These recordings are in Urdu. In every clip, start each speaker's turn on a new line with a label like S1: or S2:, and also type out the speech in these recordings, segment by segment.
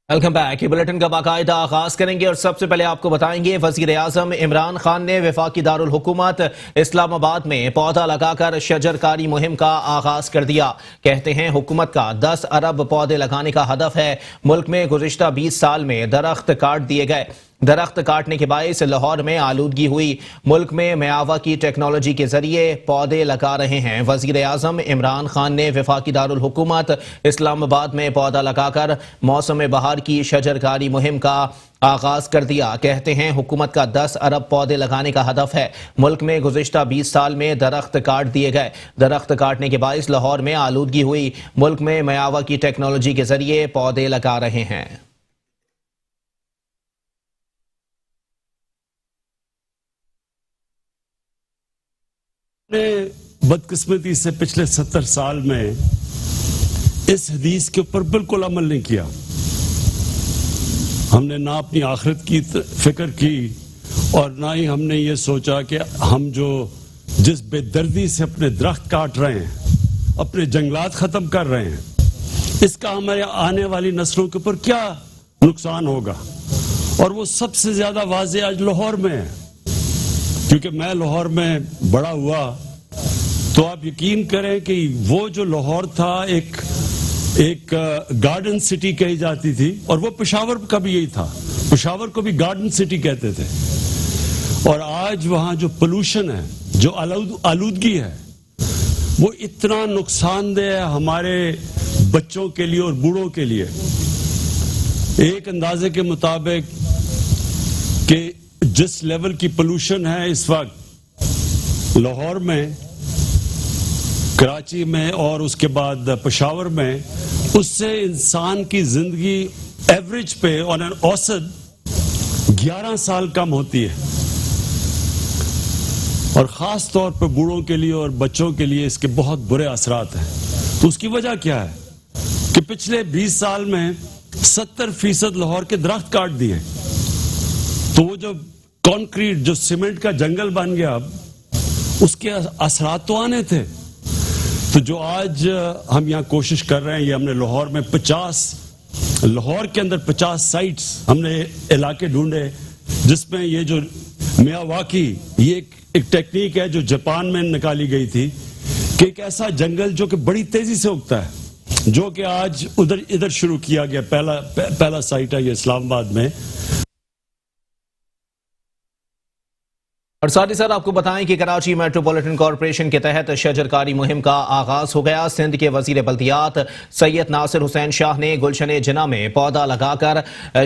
S1: Welcome back. یہ بلیٹن کا باقاعدہ آغاز کریں گے اور سب سے پہلے آپ کو بتائیں گے وزیر اعظم عمران خان نے وفاقی دارالحکومت اسلام آباد میں پودا لگا کر شجر کاری مہم کا آغاز کر دیا. کہتے ہیں حکومت کا 10 ارب پودے لگانے کا ہدف ہے. ملک میں گزشتہ 20 سال میں درخت کاٹ دیے گئے. درخت کاٹنے کے باعث لاہور میں آلودگی ہوئی. ملک میں میاوا کی ٹیکنالوجی کے ذریعے پودے لگا رہے ہیں. وزیر اعظم عمران خان نے وفاقی دارالحکومت اسلام آباد میں پودا لگا کر موسم بہار کی شجر کاری مہم کا آغاز کر دیا. کہتے ہیں حکومت کا 10 ارب پودے لگانے کا ہدف ہے. ملک میں گزشتہ 20 سال میں درخت کاٹ دیے گئے. درخت کاٹنے کے باعث لاہور میں آلودگی ہوئی. ملک میں میاوا کی ٹیکنالوجی کے ذریعے پودے لگا رہے ہیں.
S2: نے بدقسمتی سے پچھلے 70 سال میں اس حدیث کے اوپر بالکل عمل نہیں کیا. ہم نے نہ اپنی آخرت کی فکر کی اور نہ ہی ہم نے یہ سوچا کہ ہم جس بے دردی سے اپنے درخت کاٹ رہے ہیں، اپنے جنگلات ختم کر رہے ہیں، اس کا ہمارے آنے والی نسلوں کے اوپر کیا نقصان ہوگا. اور وہ سب سے زیادہ واضح آج لاہور میں ہے، کیونکہ میں لاہور میں بڑا ہوا. تو آپ یقین کریں کہ وہ جو لاہور تھا ایک گارڈن سٹی کہی جاتی تھی، اور وہ پشاور کا بھی یہی تھا. پشاور کو بھی گارڈن سٹی کہتے تھے. اور آج وہاں جو پولوشن ہے، جو آلودگی ہے، وہ اتنا نقصان دہ ہے ہمارے بچوں کے لیے اور بوڑھوں کے لیے. ایک اندازے کے مطابق کہ جس لیول کی پولوشن ہے اس وقت لاہور میں، کراچی میں اور اس کے بعد پشاور میں، اس سے انسان کی زندگی ایوریج پہ آن این اوسط 11 سال کم ہوتی ہے. اور خاص طور پہ بوڑھوں کے لیے اور بچوں کے لیے اس کے بہت برے اثرات ہیں. تو اس کی وجہ کیا ہے کہ پچھلے 20 سال میں 70% لاہور کے درخت کاٹ دیے. تو وہ جو کانکریٹ، جو سیمنٹ کا جنگل بن گیا، اب اس کے اثرات تو آنے تھے. تو جو آج ہم یہاں کوشش کر رہے ہیں، یہ ہم نے لاہور میں لاہور کے اندر 50 سائٹس ہم نے علاقے ڈھونڈے، جس میں یہ جو میاواکی، یہ ایک ٹیکنیک ہے جو جاپان میں نکالی گئی تھی، کہ ایک ایسا جنگل جو کہ بڑی تیزی سے اگتا ہے، جو کہ آج ادھر شروع کیا گیا. پہلا سائٹ ہے یہ اسلام آباد میں.
S1: اور ساتھ ہی ساتھ آپ کو بتائیں کہ کراچی میٹروپولیٹن کارپوریشن کے تحت شجر کاری مہم کا آغاز ہو گیا. سندھ کے وزیر بلدیات سید ناصر حسین شاہ نے گلشن جناح میں پودا لگا کر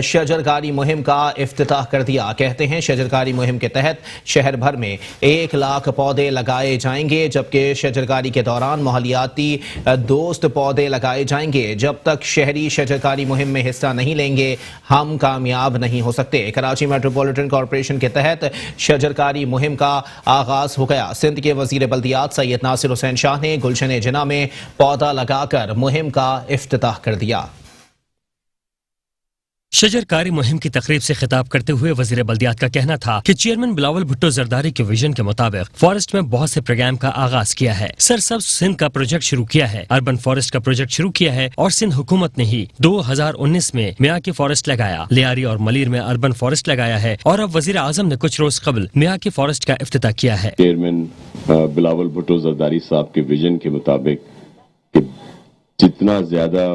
S1: شجر کاری مہم کا افتتاح کر دیا. کہتے ہیں شجر کاری مہم کے تحت شہر بھر میں 1 لاکھ پودے لگائے جائیں گے، جبکہ شجر کاری کے دوران ماحولیاتی دوست پودے لگائے جائیں گے. جب تک شہری شجر کاری مہم میں حصہ نہیں لیں گے، ہم کامیاب نہیں ہو سکتے. کراچی میٹروپولیٹن کارپوریشن کے تحت شجر کاری مہم کا آغاز ہو گیا. سندھ کے وزیر بلدیات سید ناصر حسین شاہ نے گلشن جناح میں پودا لگا کر مہم کا افتتاح کر دیا.
S3: شجر کاری مہم کی تقریب سے خطاب کرتے ہوئے وزیر بلدیات کا کہنا تھا کہ چیئرمین بلاول بھٹو زرداری کے ویژن کے مطابق فارسٹ میں بہت سے پروگرام کا آغاز کیا ہے. سرسبز سندھ کا پروجیکٹ شروع کیا ہے، اربن فارسٹ کا پروجیکٹ شروع کیا ہے، اور سندھ حکومت نے ہی 2019 میں میاکی فارسٹ لگایا، لیاری اور ملیر میں اربن فارسٹ لگایا ہے، اور اب وزیر اعظم نے کچھ روز قبل میاکی فارسٹ کا افتتاح کیا ہے.
S4: چیئرمین بلاول بھٹو زرداری صاحب کے ویژن کے مطابق کہ جتنا زیادہ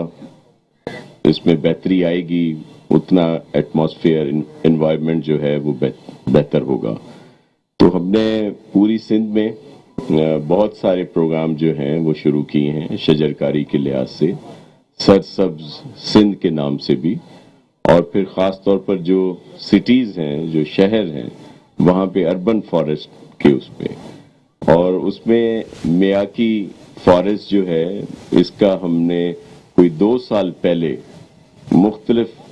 S4: اس میں بہتری آئے گی، اتنا ایٹماسفیئر، انوائرمنٹ جو ہے وہ بہتر ہوگا. تو ہم نے پوری سندھ میں بہت سارے پروگرام جو ہیں وہ شروع کیے ہیں شجر کاری کے لحاظ سے، سرسبز سندھ کے نام سے بھی، اور پھر خاص طور پر جو سٹیز ہیں، جو شہر ہیں، وہاں پہ اربن فارسٹ کے اس پہ. اور اس میں میاکی فارسٹ جو ہے، اس کا ہم نے کوئی 2 سال پہلے مختلف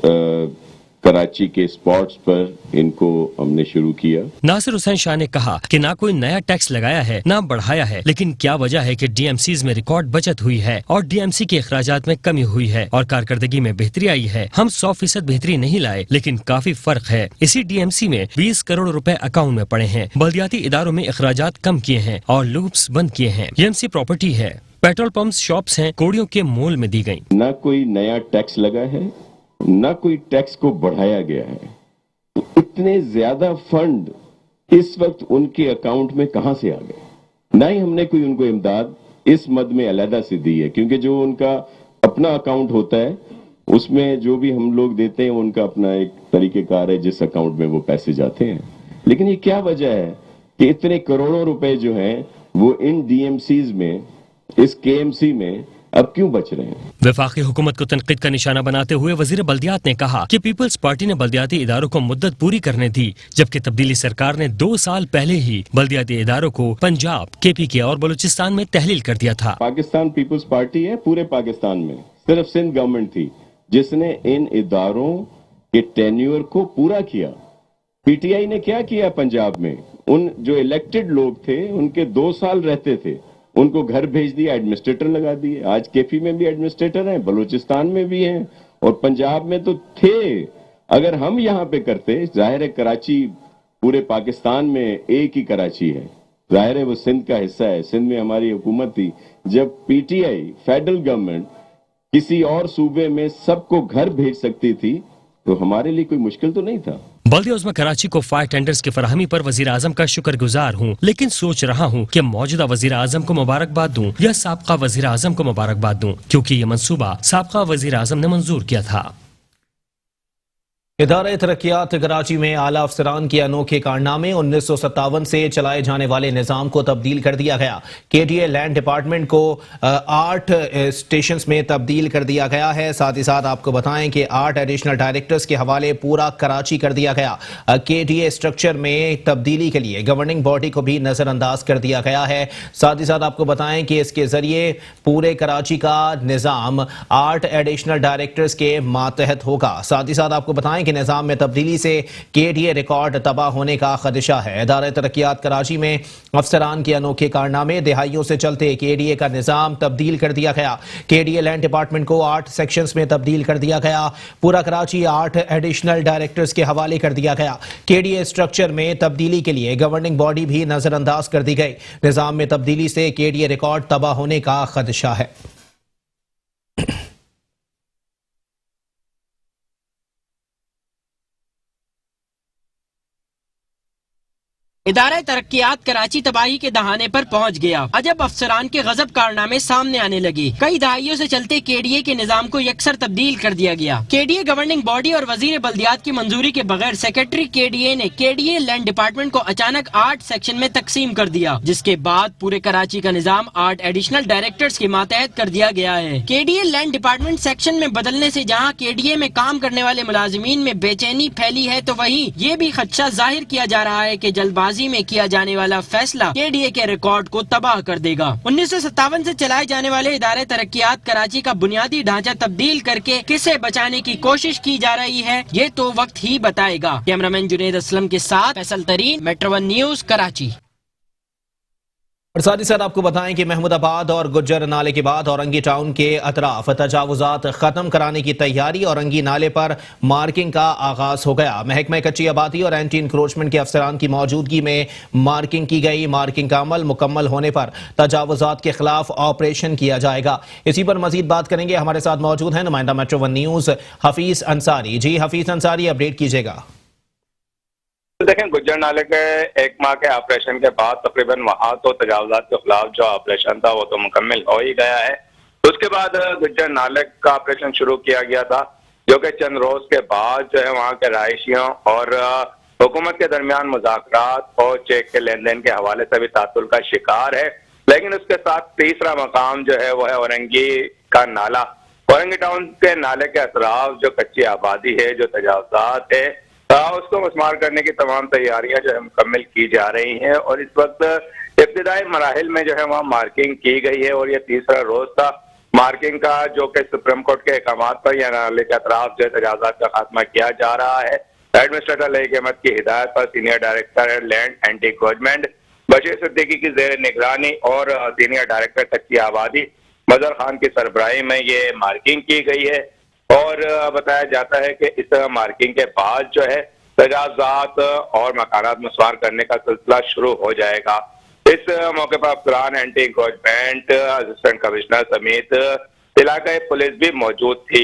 S4: کراچی کے سپاٹس پر ان کو ہم نے شروع کیا.
S3: ناصر حسین شاہ نے کہا کہ نہ کوئی نیا ٹیکس لگایا ہے، نہ بڑھایا ہے، لیکن کیا وجہ ہے کہ ڈی ایم سیز میں ریکارڈ بچت ہوئی ہے اور ڈی ایم سی کے اخراجات میں کمی ہوئی ہے اور کارکردگی میں بہتری آئی ہے. ہم 100% بہتری نہیں لائے، لیکن کافی فرق ہے. اسی ڈی ایم سی میں 20 کروڑ روپے اکاؤنٹ میں پڑے ہیں. بلدیاتی اداروں میں اخراجات کم کیے ہیں اور لوپس بند کیے ہیں. ڈی ایم سی پراپرٹی ہے، پیٹرول پمپس، شاپس ہیں، کوڑیوں کے مول میں دی گئیں.
S4: نہ کوئی نیا ٹیکس لگا ہے نہ کوئی ٹیکس کو بڑھایا گیا ہے. اتنے زیادہ فنڈ اس وقت ان کے اکاؤنٹ میں کہاں سے آ گئے؟ نہ ہی ہم نے کوئی ان کو امداد اس مد میں علیحدہ سے دی ہے، کیونکہ جو ان کا اپنا اکاؤنٹ ہوتا ہے اس میں جو بھی ہم لوگ دیتے ہیں ان کا اپنا ایک طریقہ کار ہے جس اکاؤنٹ میں وہ پیسے جاتے ہیں. لیکن یہ کیا وجہ ہے کہ اتنے کروڑوں روپے جو ہیں وہ ان ڈی ایم سیز میں، اس کے ایم سی میں اب کیوں بچ رہے ہیں؟
S3: وفاقی حکومت کو تنقید کا نشانہ بناتے ہوئے وزیر بلدیات نے کہا کہ پیپلز پارٹی نے بلدیاتی اداروں کو مدت پوری کرنے دی، جبکہ تبدیلی سرکار نے 2 سال پہلے ہی بلدیاتی اداروں کو پنجاب، کے پی کے اور بلوچستان میں تحلیل کر دیا تھا.
S4: پاکستان پیپلز پارٹی ہے پورے پاکستان میں، صرف سندھ گورنمنٹ تھی جس نے ان اداروں کے ٹینیور کو پورا کیا. پی ٹی آئی نے کیا کیا پنجاب میں؟ ان جو الیکٹڈ لوگ تھے ان کے 2 سال رہتے تھے، ان کو گھر بھیج دیا، ایڈمنسٹریٹر لگا دیے. آج کے پی میں بھی ایڈمنسٹریٹر ہیں، بلوچستان میں بھی ہیں اور پنجاب میں تو تھے. اگر ہم یہاں پہ کرتے، ظاہر ہے کراچی پورے پاکستان میں ایک ہی کراچی ہے، ظاہر ہے وہ سندھ کا حصہ ہے، سندھ میں ہماری حکومت تھی. جب P T I federal government کسی اور صوبے میں سب کو گھر بھیج سکتی تھی تو ہمارے لیے کوئی مشکل تو نہیں تھا.
S3: بلدیہ عظمی کراچی کو فائر ٹینڈرز کی فراہمی پر وزیر اعظم کا شکر گزار ہوں، لیکن سوچ رہا ہوں کہ موجودہ وزیر اعظم کو مبارکباد دوں یا سابقہ وزیر اعظم کو مبارکباد دوں، کیونکہ یہ منصوبہ سابقہ وزیر اعظم نے منظور کیا تھا.
S1: ادارہ ترقیات کراچی میں اعلیٰ افسران کے انوکھے کارنامے. 1957 سے چلائے جانے والے نظام کو تبدیل کر دیا گیا. کے ڈی اے لینڈ ڈپارٹمنٹ کو 8 اسٹیشنز میں تبدیل کر دیا گیا ہے. ساتھ ہی ساتھ آپ کو بتائیں کہ 8 ایڈیشنل ڈائریکٹرز کے حوالے پورا کراچی کر دیا گیا. کے ڈی اے اسٹرکچر میں تبدیلی کے لیے گورننگ باڈی کو بھی نظر انداز کر دیا گیا ہے. ساتھ ہی ساتھ آپ کو بتائیں کہ اس کے ذریعے پورے کراچی کا نظام 8 ایڈیشنل ڈائریکٹرز کے ماتحت ہوگا. ساتھ ہی ساتھ آپ کو بتائیں کہ نظام میں تبدیلی سے کے ڈی اے ریکارڈ تباہ ہونے کا خدشہ ہے. ادارہ ترقیات کراچی میں افسران کے انوکھے کارنامے. دہائیوں سے چلتے کے ڈی اے کا نظام تبدیل کر دیا گیا. کے ڈی اے لینڈ ڈپارٹمنٹ کو 8 سیکشنز میں تبدیل کر دیا گیا. پورا کراچی 8 ایڈیشنل ڈائریکٹرز کے حوالے کر دیا گیا. کے ڈی اے اسٹرکچر میں تبدیلی کے لیے گورننگ باڈی بھی نظر انداز کر دی گئی. نظام میں تبدیلی سے کے ڈی اے ریکارڈ تباہ ہونے کا خدشہ ہے.
S5: ادارہ ترقیات کراچی تباہی کے دہانے پر پہنچ گیا. عجب افسران کے غضب کارنامے سامنے آنے لگے. کئی دہائیوں سے چلتے کے ڈی اے کے نظام کو یکسر تبدیل کر دیا گیا. کے ڈی اے گورننگ باڈی اور وزیر بلدیات کی منظوری کے بغیر سیکرٹری کے ڈی اے نے کے ڈی اے لینڈ ڈپارٹمنٹ کو اچانک 8 سیکشن میں تقسیم کر دیا، جس کے بعد پورے کراچی کا نظام 8 ایڈیشنل ڈائریکٹرز کے ماتحت کر دیا گیا ہے. K D A land department section میں بدلنے سے جہاں کے ڈی اے میں کام کرنے والے ملازمین میں بے چینی پھیلی ہے، تو وہیں یہ بھی خدشہ ظاہر کیا جا رہا ہے کہ جلد بازی میں کیا جانے والا فیصلہ کے ڈی اے کے ریکارڈ کو تباہ کر دے گا. 1957 سے چلائے جانے والے ادارے ترقیات کراچی کا بنیادی ڈھانچہ تبدیل کر کے کسے بچانے کی کوشش کی جا رہی ہے، یہ تو وقت ہی بتائے گا. کیمرامین جنید اسلم کے ساتھ فیصل ترین، میٹرو 1 نیوز کراچی.
S1: اور ساتھ ہی ساتھ آپ کو بتائیں کہ محمود آباد اور گجر نالے کے بعد اورنگی ٹاؤن کے اطراف تجاوزات ختم کرانے کی تیاری. اورنگی نالے پر مارکنگ کا آغاز ہو گیا. محکمہ کچی آبادی اور اینٹی انکروچمنٹ کے افسران کی موجودگی میں مارکنگ کی گئی. مارکنگ کا عمل مکمل ہونے پر تجاوزات کے خلاف آپریشن کیا جائے گا. اسی پر مزید بات کریں گے. ہمارے ساتھ موجود ہیں نمائندہ میٹرو 1 نیوز حفیظ انصاری. جی حفیظ انصاری، اپڈیٹ کیجیے گا.
S6: دیکھیں، گجر نالے کے 1 ماہ کے آپریشن کے بعد تقریباً وہاں تو تجاوزات کے خلاف جو آپریشن تھا وہ تو مکمل ہو ہی گیا ہے. اس کے بعد گجر نالے کا آپریشن شروع کیا گیا تھا، جو کہ چند روز کے بعد جو ہے وہاں کے رہائشیوں اور حکومت کے درمیان مذاکرات اور چیک کے لین دین کے حوالے سے بھی تعطل کا شکار ہے. لیکن اس کے ساتھ تیسرا مقام جو ہے وہ ہے اورنگی کا نالا. اورنگی ٹاؤن کے نالے کے اطراف جو کچی آبادی ہے، جو تجاوزات ہے، اس کو مسمار کرنے کی تمام تیاریاں جو ہے مکمل کی جا رہی ہیں. اور اس وقت ابتدائی مراحل میں جو ہے وہاں مارکنگ کی گئی ہے اور یہ تیسرا روز تھا مارکنگ کا، جو کہ سپریم کورٹ کے احکامات پر یا نالے کے اطراف جو تجاوزات کا خاتمہ کیا جا رہا ہے. ایڈمنسٹریٹر لئیک احمد کی ہدایت پر senior director land anti encroachment Bashir Siddiqui کی زیر نگرانی اور سینئر ڈائریکٹر کچی آبادی مظہر خان کی سربراہی میں یہ مارکنگ کی گئی ہے. اور بتایا جاتا ہے کہ اس مارکنگ کے بعد جو ہے تجاوزات اور مکانات مسمار کرنے کا سلسلہ شروع ہو جائے گا. اس موقع پر افسران اینٹی انکروچمنٹ، اسسٹنٹ کمشنر سمیت علاقائی پولیس بھی موجود تھی.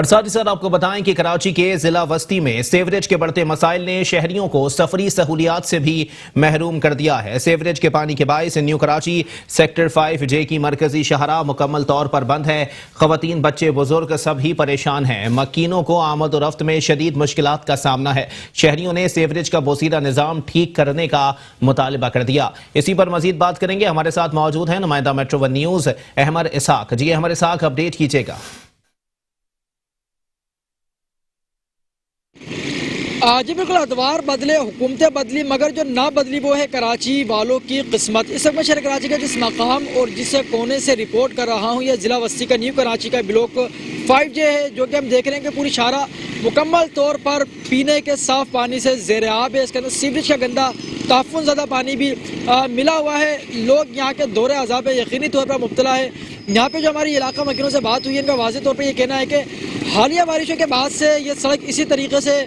S1: اور ساتھ ہی ساتھ آپ کو بتائیں کہ کراچی کے ضلع وسطی میں سیوریج کے بڑھتے مسائل نے شہریوں کو سفری سہولیات سے بھی محروم کر دیا ہے۔ سیوریج کے پانی کے باعث نیو کراچی سیکٹر 5J کی مرکزی شاہراہ مکمل طور پر بند ہے۔ خواتین، بچے، بزرگ سب ہی پریشان ہیں۔ مکینوں کو آمد و رفت میں شدید مشکلات کا سامنا ہے۔ شہریوں نے سیوریج کا بوسیدہ نظام ٹھیک کرنے کا مطالبہ کر دیا۔ اسی پر مزید بات کریں گے، ہمارے ساتھ موجود ہیں نمائندہ میٹرو ون نیوز احمد اسحاق۔ جی احمد اسحاق، اپڈیٹ کیجیے گا۔
S7: جی بالکل، ادوار بدلے، حکومتیں بدلی، مگر جو نہ بدلی وہ ہے کراچی والوں کی قسمت۔ اس وقت میں شہر کراچی کا جس مقام اور جس کونے سے رپورٹ کر رہا ہوں، یہ ضلع وسطی کا نیو کراچی کا بلاک 5J ہے، جو کہ ہم دیکھ رہے ہیں کہ پوری شاہراہ مکمل طور پر پینے کے صاف پانی سے زیر آب ہے۔ اس کے اندر سیوریج کا گندا تعفن زدہ پانی بھی ملا ہوا ہے۔ لوگ یہاں کے دور عذاب یقینی طور پر مبتلا ہے۔ یہاں پہ جو ہماری علاقہ مکینوں سے بات ہوئی ہے، ان کا واضح طور پہ یہ کہنا ہے کہ حالیہ بارشوں کے بعد سے یہ سڑک اسی طریقے سے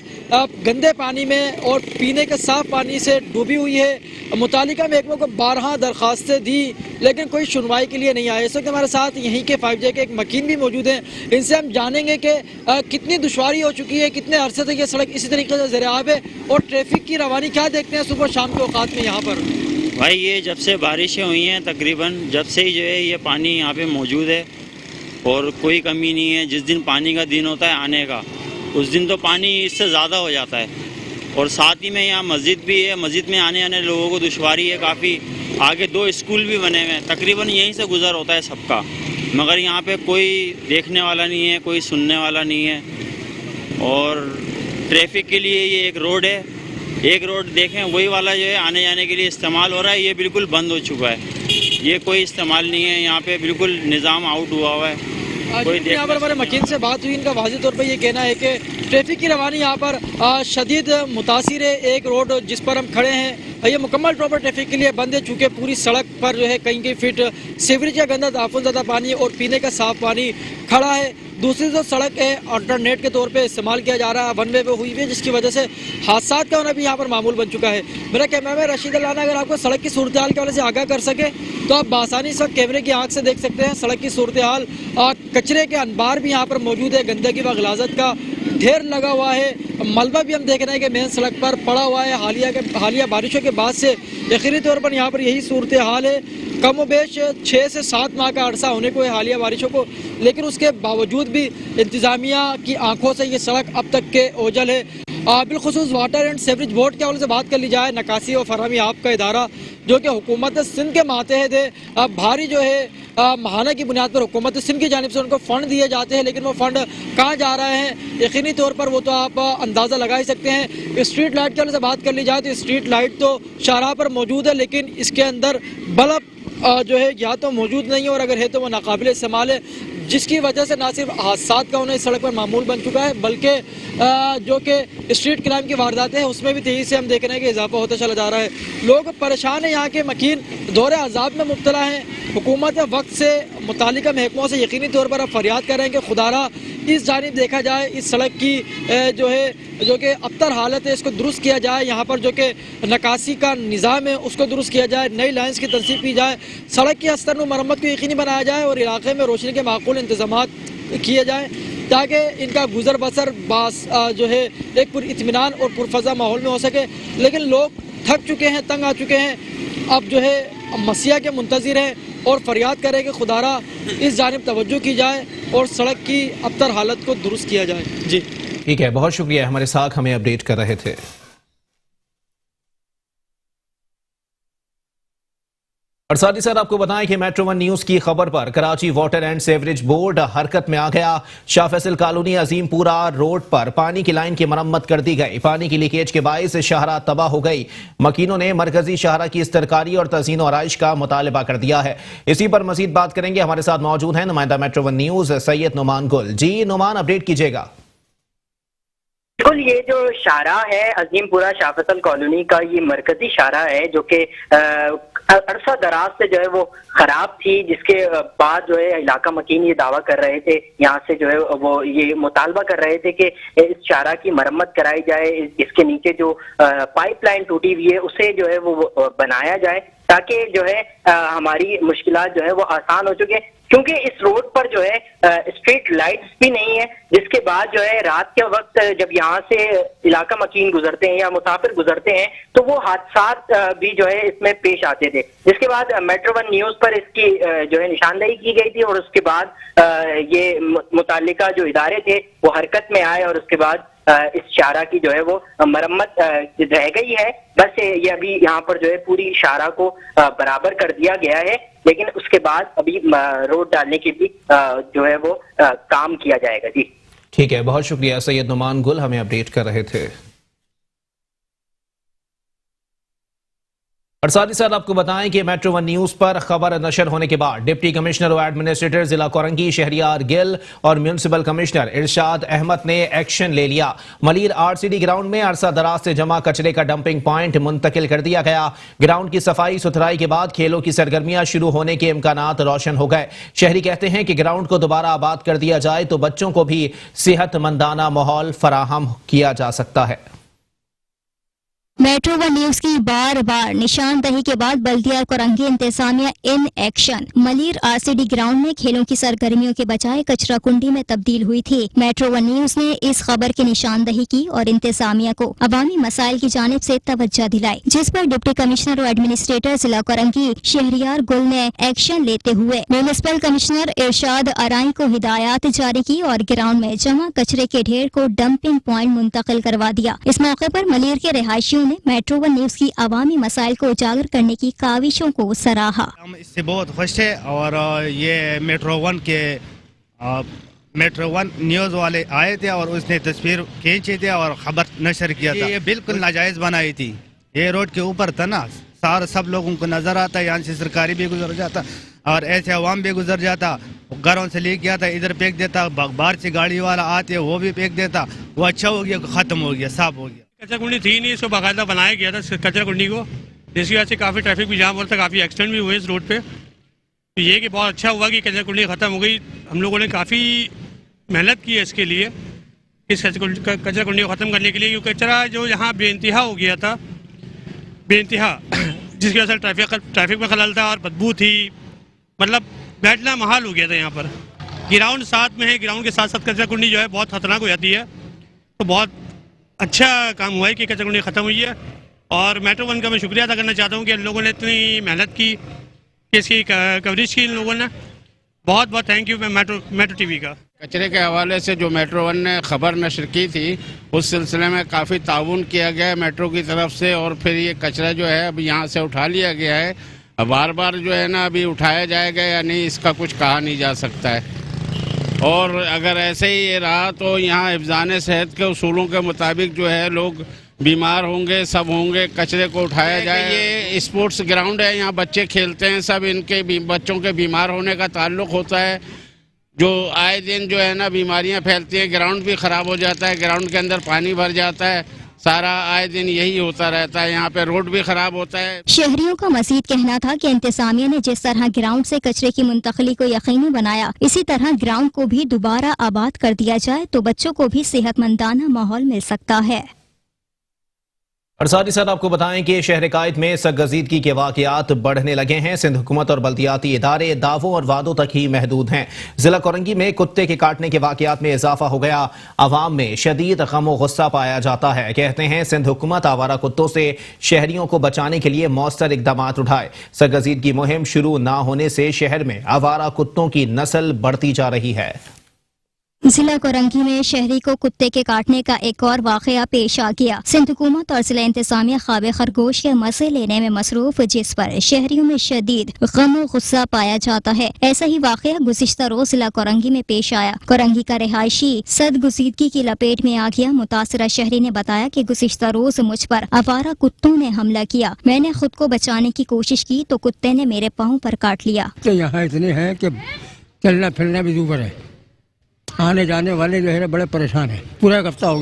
S7: گندے پانی میں اور پینے کے صاف پانی سے ڈوبی ہوئی ہے۔ متعلقہ محکموں کو 12 درخواستیں دی لیکن کوئی سنوائی کے لیے نہیں آئے۔ اس وقت ہمارے ساتھ یہیں کے 5J کے ایک مکین بھی موجود ہیں، ان سے ہم جانیں گے کہ کتنی دشواری ہو چکی ہے، کتنے عرصے سے یہ سڑک اسی طریقے سے زیر آب ہے اور ٹریفک کی روانی کیا دیکھتے ہیں صبح شام کے اوقات میں یہاں پر۔
S8: بھائی یہ جب سے بارشیں ہوئی ہیں تقریباً جب سے ہی جو ہے یہ پانی یہاں پہ موجود ہے اور کوئی کمی نہیں ہے۔ جس دن پانی کا دن ہوتا ہے آنے کا، اس دن تو پانی اس سے زیادہ ہو جاتا ہے۔ اور ساتھ ہی میں یہاں مسجد بھی ہے، مسجد میں آنے لوگوں کو دشواری ہے کافی۔ آگے 2 اسکول بھی بنے ہوئے ہیں، تقریباً یہیں سے گزر ہوتا ہے سب کا، مگر یہاں پہ کوئی دیکھنے والا نہیں ہے، کوئی سننے والا نہیں ہے۔ اور ٹریفک کے لیے یہ ایک روڈ ہے، ایک روڈ دیکھیں وہی والا جو ہے آنے جانے کے لیے استعمال ہو رہا ہے، یہ بالکل بند ہو چکا ہے، یہ کوئی استعمال نہیں ہے۔ یہاں پہ بالکل نظام آؤٹ ہوا ہوا ہے۔
S7: یہاں پر ہمارے مکین سے بات ہوئی، ان کا واضح طور پر یہ کہنا ہے کہ ٹریفک کی روانی یہاں پر شدید متاثر ہے۔ ایک روڈ جس پر ہم کھڑے ہیں یہ مکمل طور پر ٹریفک کے لیے بند ہے، چونکہ پوری سڑک پر جو ہے کئی فٹ سیوریج کا گندا تعفن زدہ پانی اور پینے کا صاف پانی کھڑا ہے۔ دوسری جو سڑک ہے آلٹرنیٹ کے طور پہ استعمال کیا جا رہا ہے، ون وے پہ ہوئی ہے، جس کی وجہ سے حادثات کا ہونا بھی یہاں پر معمول بن چکا ہے۔ میرا کیمرہ مین رشید اللہ اگر آپ کو سڑک کی صورتحال کے حوالے سے آگاہ کر سکے تو آپ بآسانی اس وقت کیمرے کی آنکھ سے دیکھ سکتے ہیں سڑک کی صورتحال۔ کچرے کے انبار بھی یہاں پر موجود ہے، گندگی و غلاظت کا ڈھیر لگا ہوا ہے۔ ملبہ بھی ہم دیکھ رہے ہیں کہ مین سڑک پر پڑا ہوا ہے۔ حالیہ بارشوں کے بعد سے یقینی طور پر یہاں پر یہی صورتحال ہے۔ کم و بیش 6 سے 7 ماہ کا عرصہ ہونے کو ہے حالیہ بارشوں کو، لیکن اس کے باوجود بھی انتظامیہ کی آنکھوں سے یہ سڑک اب تک کے اوجھل ہے۔ بالخصوص واٹر اینڈ سیوریج بورڈ کے حوالے سے بات کر لی جائے، نکاسی و فراہمی آپ کا ادارہ جو کہ حکومت سندھ کے ماتحت ہے، بھاری جو ہے ماہانہ کی بنیاد پر حکومت سندھ کی جانب سے ان کو فنڈ دیے جاتے ہیں، لیکن وہ فنڈ کہاں جا رہے ہیں یقینی طور پر وہ تو آپ اندازہ لگا ہی سکتے ہیں۔ اسٹریٹ لائٹ کے حوالے سے بات کر لی جائے تو اسٹریٹ لائٹ تو شاہراہ پر موجود ہے، لیکن اس کے اندر بلب جو ہے یا تو موجود نہیں ہے اور اگر ہے تو وہ ناقابل استعمال ہے، جس کی وجہ سے نہ صرف حادثات کا ہونا اس سڑک پر معمول بن چکا ہے بلکہ جو کہ اسٹریٹ کرائم کی وارداتیں ہیں اس میں بھی تیزی سے ہم دیکھ رہے ہیں کہ اضافہ ہوتا چلا جا رہا ہے۔ لوگ پریشان ہیں، یہاں کے مکین دور عذاب میں مبتلا ہیں۔ حکومت وقت سے متعلقہ محکموں سے یقینی طور پر اب فریاد کر رہے ہیں کہ خدا را اس جانب دیکھا جائے، اس سڑک کی جو کہ ابتر حالت ہے اس کو درست کیا جائے، یہاں پر جو کہ نکاسی کا نظام ہے اس کو درست کیا جائے، نئی لائنز کی تنصیب کی جائے، سڑک کی استر و مرمت کو یقینی بنایا جائے اور علاقے میں روشنی کے معقول انتظامات کیے جائیں تاکہ ان کا گزر بسر جو ہے ایک پر اطمینان اور پرفضا ماحول میں ہو سکے۔ لیکن لوگ تھک چکے ہیں، تنگ آ چکے ہیں، اب جو ہے مسیح کے منتظر ہیں اور فریاد کریں کہ خدا را اس جانب توجہ کی جائے اور سڑک کی ابتر حالت کو درست کیا جائے۔ جی
S1: ٹھیک ہے، بہت شکریہ، ہمارے ساتھ ہمیں اپڈیٹ کر رہے تھے۔ اور ساتھ ہی ساتھ آپ کو بتائیں کہ میٹرو ون نیوز کی خبر پر Karachi water and sewerage board حرکت میں آ گیا۔ شاہ فیصل کالونی عظیم پورہ روڈ پر پانی کی لائن کی مرمت کر دی گئی۔ پانی کی لیکیج کے باعث شاہراہ تباہ ہو گئی۔ مکینوں نے مرکزی شاہراہ کی استرکاری اور تزئین و آرائش کا مطالبہ کر دیا ہے۔ اسی پر مزید بات کریں گے، ہمارے ساتھ موجود ہیں نمائندہ میٹرو ون نیوز سید نعمان گل۔ جی نعمان، اپڈیٹ کیجیے گا۔
S9: بالکل، یہ جو شاہراہ ہے عظیم پورہ شاہ فیصل کالونی کا، یہ مرکزی شاہراہ ہے جو کہ عرصہ دراز سے جو ہے وہ خراب تھی، جس کے بعد جو ہے علاقہ مکین یہ دعویٰ کر رہے تھے، یہاں سے جو ہے وہ یہ مطالبہ کر رہے تھے کہ اس شاہراہ کی مرمت کرائی جائے، اس کے نیچے جو پائپ لائن ٹوٹی ہوئی ہے اسے جو ہے وہ بنایا جائے تاکہ جو ہے ہماری مشکلات جو ہے وہ آسان ہو چکے۔ کیونکہ اس روڈ پر جو ہے اسٹریٹ لائٹس بھی نہیں ہے، جس کے بعد جو ہے رات کے وقت جب یہاں سے علاقہ مکین گزرتے ہیں یا مسافر گزرتے ہیں تو وہ حادثات بھی جو ہے اس میں پیش آتے تھے، جس کے بعد میٹرو ون نیوز پر اس کی جو ہے نشاندہی کی گئی تھی اور اس کے بعد یہ متعلقہ جو ادارے تھے وہ حرکت میں آئے اور اس کے بعد اس شارع کی جو ہے وہ مرمت رہ گئی ہے. بس یہ ابھی یہاں پر جو ہے پوری شارع کو برابر کر دیا گیا ہے، لیکن اس کے بعد ابھی روڈ ڈالنے کی بھی جو ہے وہ کام کیا جائے گا. جی
S1: ٹھیک ہے، بہت شکریہ سید نعمان گل، ہمیں اپڈیٹ کر رہے تھے. اور ساتھ ہی ساتھ آپ کو بتائیں کہ میٹرو ون نیوز پر خبر نشر ہونے کے بعد ڈپٹی کمشنر و ایڈمنسٹریٹر ضلع کورنگی شہریار گل اور میونسپل کمشنر ارشاد احمد نے ایکشن لے لیا. Malir R C D ground میں عرصہ دراز سے جمع کچرے کا ڈمپنگ پوائنٹ منتقل کر دیا گیا. گراؤنڈ کی صفائی ستھرائی کے بعد کھیلوں کی سرگرمیاں شروع ہونے کے امکانات روشن ہو گئے. شہری کہتے ہیں کہ گراؤنڈ کو دوبارہ آباد کر دیا جائے تو بچوں کو بھی صحت مندانہ ماحول فراہم کیا جا سکتا ہے.
S10: میٹرو ون نیوز کی بار بار نشاندہی کے بعد بلدیہ کورنگی انتظامیہ in action. Malir R C D ground میں کھیلوں کی سرگرمیوں کے بجائے کچرا کنڈی میں تبدیل ہوئی تھی. میٹرو ون نیوز نے اس خبر کی نشاندہی کی اور انتظامیہ کو عوامی مسائل کی جانب سے توجہ دلائی، جس پر ڈپٹی کمشنر و ایڈمنسٹریٹر ضلع کورنگی شہریار گل نے ایکشن لیتے ہوئے میونسپل کمشنر ارشاد ارائی کو ہدایات جاری کی اور گراؤنڈ میں جمع کچرے کے ڈھیر کو ڈمپنگ پوائنٹ منتقل کروا دیا. اس موقع پر ملیر کے رہائشیوں نے میٹرو ون نیوز کی عوامی مسائل کو اجاگر کرنے کی کاوشوں کو سراہا.
S11: ہم اس سے بہت خوش ہیں اور یہ میٹرو ون نیوز والے آئے تھے اور اس نے تصویر کھینچی تھی اور خبر نشر کیا تھا. یہ بالکل ناجائز بنائی تھی، یہ روڈ کے اوپر تھا نا، سب لوگوں کو نظر آتا ہے، یہاں سے سرکاری بھی گزر جاتا اور ایسے عوام بھی گزر جاتا، گھروں سے لے کے آتا ادھر پھینک دیتا، باہر سے گاڑی والا آتے وہ بھی پھینک دیتا. وہ اچھا ہو گیا، ختم ہو گیا، صاف ہو گیا.
S12: کچرا کنڈی تھی نہیں، اس کو باقاعدہ بنایا گیا تھا کچرا کنڈی کو، جس کی وجہ سے کافی ٹریفک بھی جام ہوتا، کافی ایکسیڈنٹ بھی ہوئے اس روڈ پہ. تو یہ کہ بہت اچھا ہوا کہ کچرا کنڈی ختم ہو گئی. ہم لوگوں نے کافی محنت کی ہے اس کے لیے، اس کچرا کنڈی کو ختم کرنے کے لیے، کیونکہ کچرا جو یہاں بے انتہا ہو گیا تھا، بے انتہا، جس کی وجہ سے ٹریفک میں خلل تھا اور بدبو تھی، مطلب بیٹھنا محال ہو گیا تھا. یہاں پر گراؤنڈ ساتھ میں ہے، گراؤنڈ کے ساتھ ساتھ کچرا کنڈی جو ہے بہت خطرناک ہو جاتی ہے. تو بہت اچھا کام ہوا ہے کہ کچرا کنڈی ختم ہوئی ہے اور میٹرو ون کا میں شکریہ ادا کرنا چاہتا ہوں کہ ان لوگوں نے اتنی محنت کی کہ اس کی کوریج کی. ان لوگوں نے بہت بہت thank you metro T V کا.
S13: کچرے کے حوالے سے جو میٹرو ون نے خبر نشر کی تھی اس سلسلے میں کافی تعاون کیا گیا ہے میٹرو کی طرف سے، اور پھر یہ کچرا جو ہے اب یہاں سے اٹھا لیا گیا ہے. بار بار جو ہے نا ابھی اٹھایا جائے گا یا نہیں اس کا کچھ کہا نہیں جا سکتا ہے، اور اگر ایسے ہی یہ رہا تو یہاں حفظان صحت کے اصولوں کے مطابق جو ہے لوگ بیمار ہوں گے، سب ہوں گے. کچرے کو اٹھایا جائے. یہ اسپورٹس گراؤنڈ ہے، یہاں بچے کھیلتے ہیں، سب ان کے بچوں کے بیمار ہونے کا تعلق ہوتا ہے، جو آئے دن جو ہے نا بیماریاں پھیلتی ہیں. گراؤنڈ بھی خراب ہو جاتا ہے، گراؤنڈ کے اندر پانی بھر جاتا ہے، سارا آئے دن یہی ہوتا رہتا ہے. یہاں پہ روڈ بھی خراب ہوتا ہے.
S10: شہریوں کا مزید کہنا تھا کہ انتظامیہ نے جس طرح گراؤنڈ سے کچرے کی منتقلی کو یقینی بنایا، اسی طرح گراؤنڈ کو بھی دوبارہ آباد کر دیا جائے تو بچوں کو بھی صحت مندانہ ماحول مل سکتا ہے.
S1: اور ساتھ ہی ساتھ آپ کو بتائیں کہ شہر قائد میں سرگزیدگی کے واقعات بڑھنے لگے ہیں. سندھ حکومت اور بلدیاتی ادارے دعووں اور وعدوں تک ہی محدود ہیں. ضلع کورنگی میں کتے کے کاٹنے کے واقعات میں اضافہ ہو گیا. عوام میں شدید غم و غصہ پایا جاتا ہے. کہتے ہیں سندھ حکومت آوارہ کتوں سے شہریوں کو بچانے کے لیے مؤثر اقدامات اٹھائے. سرگزیدگی مہم شروع نہ ہونے سے شہر میں آوارہ کتوں کی نسل بڑھتی جا رہی ہے.
S10: ضلع کورنگی میں شہری کو کتے کے کاٹنے کا ایک اور واقعہ پیش آ گیا. سندھ حکومت اور ضلع انتظامیہ خواب خرگوش کے مزے لینے میں مصروف، جس پر شہریوں میں شدید غم و غصہ پایا جاتا ہے. ایسا ہی واقعہ گزشتہ روز ضلع کورنگی میں پیش آیا. کورنگی کا رہائشی سرگزیدگی کی لپیٹ میں آ گیا. متاثرہ شہری نے بتایا کہ گزشتہ روز مجھ پر آوارہ کتوں نے حملہ کیا. میں نے خود کو بچانے کی کوشش کی تو کتے نے میرے پاؤں پر کاٹ لیا.
S14: یہاں اتنے ہیں کہ چلنا پھرنا بھی دور ہے، آنے جانے والے جو ہے بڑے پریشان ہیں. پورا ایک ہفتہ ہو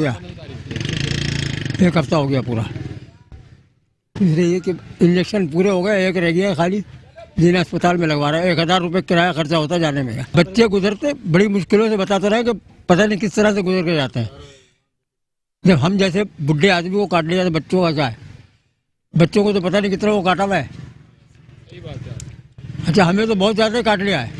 S14: گیا پورا. اس لیے کہ انجیکشن پورے ہو گئے، ایک رہ گیا خالی، جن اسپتال میں لگوا رہا ہے. 1000 روپے کرایہ خرچہ ہوتا جانے میں. بچے گزرتے بڑی مشکلوں سے بتاتا رہے کہ پتہ نہیں کس طرح سے گزر کے جاتے ہیں. جب ہم جیسے بڈھے آدمی کو کاٹ لے جاتے، بچوں کا کیا ہے؟ بچوں کو تو پتہ نہیں کتنا وہ کاٹا ہوا ہے. اچھا ہمیں تو بہت زیادہ کاٹ لیا ہے.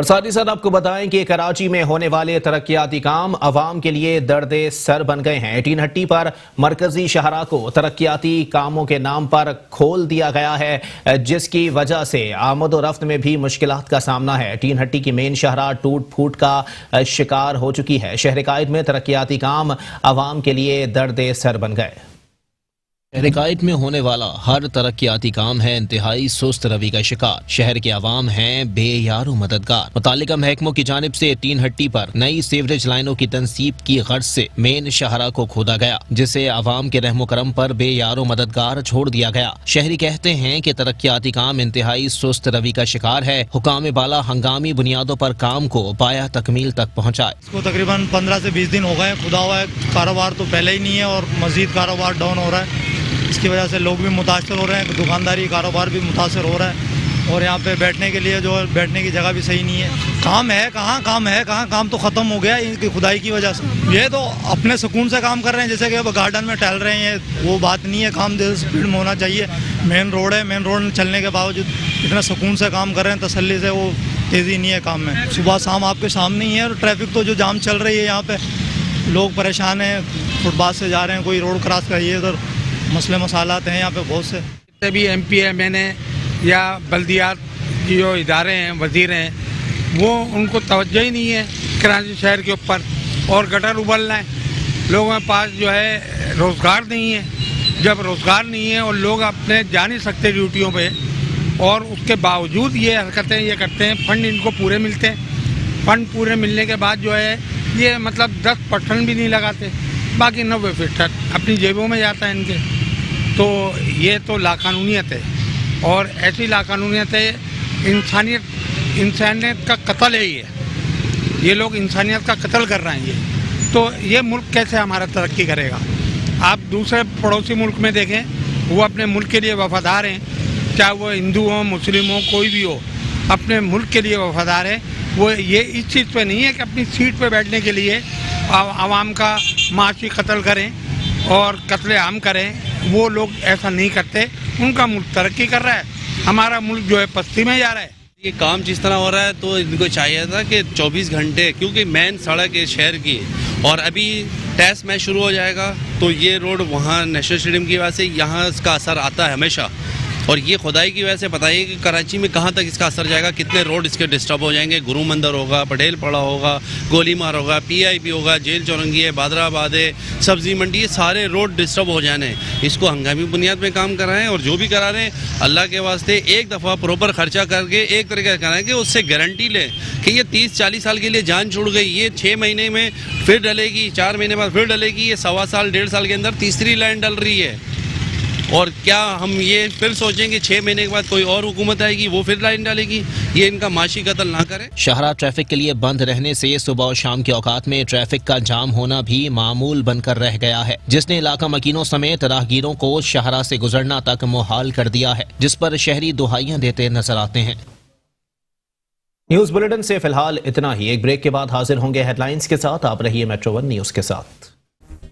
S1: اور ساتھ ہی ساتھ آپ کو بتائیں کہ کراچی میں ہونے والے ترقیاتی کام عوام کے لیے درد سر بن گئے ہیں۔ ٹین ہٹی پر مرکزی شاہراہ کو ترقیاتی کاموں کے نام پر کھول دیا گیا ہے، جس کی وجہ سے آمد و رفت میں بھی مشکلات کا سامنا ہے۔ ٹین ہٹی کی مین شاہراہ ٹوٹ پھوٹ کا شکار ہو چکی ہے۔ شہر قائد میں ترقیاتی کام عوام کے لیے درد سر بن گئے۔ شہر قائد میں ہونے والا ہر ترقیاتی کام ہے انتہائی سست روی کا شکار۔ شہر کے عوام ہیں بے یار و مددگار۔ متعلقہ محکموں کی جانب سے ٹین ہٹی پر نئی سیوریج لائنوں کی تنصیب کی غرض سے مین شاہراہ کو کھودا گیا، جسے عوام کے رحم و کرم پر بے یار و مددگار چھوڑ دیا گیا۔ شہری کہتے ہیں کہ ترقیاتی کام انتہائی سست روی کا شکار ہے۔ حکام بالا ہنگامی بنیادوں پر کام کو پایا تکمیل تک پہنچائے۔
S3: اس کو تقریباً 15 سے 20 دن ہو گئے کھدا ہوا ہے۔ کاروبار تو پہلے ہی نہیں ہے اور مزید کاروبار ڈاؤن ہو رہا ہے، اس کی وجہ سے لوگ بھی متاثر ہو رہے ہیں، دکانداری کاروبار بھی متاثر ہو رہا ہے، اور یہاں پہ بیٹھنے کے لیے جو بیٹھنے کی جگہ بھی صحیح نہیں ہے۔ کام ہے کہاں، کام تو ختم ہو گیا ان کی کھدائی کی وجہ سے۔ یہ تو اپنے سکون سے کام کر رہے ہیں، جیسے کہ گارڈن میں ٹہل رہے ہیں، وہ بات نہیں ہے۔ کام دل اسپیڈ میں ہونا چاہیے۔ مین روڈ ہے، مین روڈ میں چلنے کے باوجود اتنا سکون سے کام کر رہے ہیں، تسلی سے، وہ تیزی نہیں ہے کام میں۔ صبح شام آپ کے سامنے ہی ہے، اور ٹریفک تو جو جام چل رہی ہے یہاں پہ، لوگ پریشان ہیں، فٹ پاتھ سے جا رہے ہیں، کوئی روڈ کراس کریے، ادھر مسئلے مسالات ہیں یہاں پہ بہت سے۔
S4: جتنے بھی ایم پی ایم این اے یا بلدیات کی جو ادارے ہیں، وزیر ہیں، وہ ان کو توجہ ہی نہیں ہے کراچی شہر کے اوپر، اور گٹر ابل رہے ہیں۔ لوگوں کے پاس جو ہے روزگار نہیں ہے۔ جب روزگار نہیں ہے اور لوگ اپنے جا نہیں سکتے ڈیوٹیوں پہ، اور اس کے باوجود یہ حرکتیں یہ کرتے ہیں، فنڈ ان کو پورے ملتے ہیں۔ فنڈ پورے ملنے کے بعد جو ہے یہ مطلب 10% بھی نہیں لگاتے، باقی 90% اپنی جیبوں میں جاتا ہے ان کے۔ تو یہ تو لاقانونیت ہے، اور ایسی لاقانونیت ہے، انسانیت کا قتل ہے یہ لوگ انسانیت کا قتل کر رہے ہیں یہ۔ تو یہ ملک کیسے ہمارا ترقی کرے گا؟ آپ دوسرے پڑوسی ملک میں دیکھیں، وہ اپنے ملک کے لیے وفادار ہیں، چاہے وہ ہندو ہوں، مسلم ہوں، کوئی بھی ہو، اپنے ملک کے لیے وفادار ہے۔ وہ یہ اس چیز پہ نہیں ہے کہ اپنی سیٹ پہ بیٹھنے کے لیے عوام کا معاشی قتل کریں اور قتل عام کریں۔ وہ لوگ ایسا نہیں کرتے، ان کا ملک ترقی کر رہا ہے، ہمارا ملک جو ہے پستی میں جا رہا ہے۔
S15: یہ کام جس طرح ہو رہا ہے تو ان کو چاہیے تھا کہ 24 گھنٹے، کیونکہ مین سڑک ہے شہر کی، اور ابھی ٹیسٹ میچ شروع ہو جائے گا تو یہ روڈ وہاں نیشنل اسٹیڈیم کی وجہ سے یہاں اس کا اثر آتا ہے ہمیشہ، اور یہ خدائی کی وجہ سے بتائیے کہ کراچی میں کہاں تک اس کا اثر جائے گا، کتنے روڈ اس کے ڈسٹرب ہو جائیں گے۔ گرو مندر ہوگا، پٹیل پڑا ہوگا، گولی مار ہوگا، پی آئی پی ہوگا، جیل چورنگی ہے، بادر آباد ہے، سبزی منڈی، یہ سارے روڈ ڈسٹرب ہو جانے ہیں۔ اس کو ہنگامی بنیاد پہ کام کرائیں، اور جو بھی کرا رہے ہیں اللہ کے واسطے ایک دفعہ پراپر خرچہ کر کے ایک طریقے سے کرائیں کہ اس سے گارنٹی لیں کہ یہ 30-40 سال کے لیے جان چھوڑ گئی، یہ 6 مہینے میں پھر ڈلے گی، 4 مہینے بعد پھر ڈلے گی، یہ 1.25 سال 1.5 سال کے اندر تیسری لائن ڈل رہی ہے۔ اور کیا ہم یہ پھر سوچیں کہ 6 مہینے کے بعد کوئی اور حکومت آئے گی وہ پھر لائن ڈالے گی؟ یہ ان کا معاشی قتل نہ کرے۔
S1: شاہراہ ٹریفک کے لیے بند رہنے سے صبح اور شام کے اوقات میں ٹریفک کا جام ہونا بھی معمول بن کر رہ گیا ہے، جس نے علاقہ مکینوں سمیت راہگیروں کو شاہراہ سے گزرنا تک محال کر دیا ہے، جس پر شہری دہائیاں دیتے نظر آتے ہیں۔ نیوز بلیٹن سے فی الحال اتنا ہی۔ ایک بریک کے بعد حاضر ہوں گے ہیڈ لائنز کے ساتھ۔ آپ رہیے میٹرو 1 نیوز کے ساتھ۔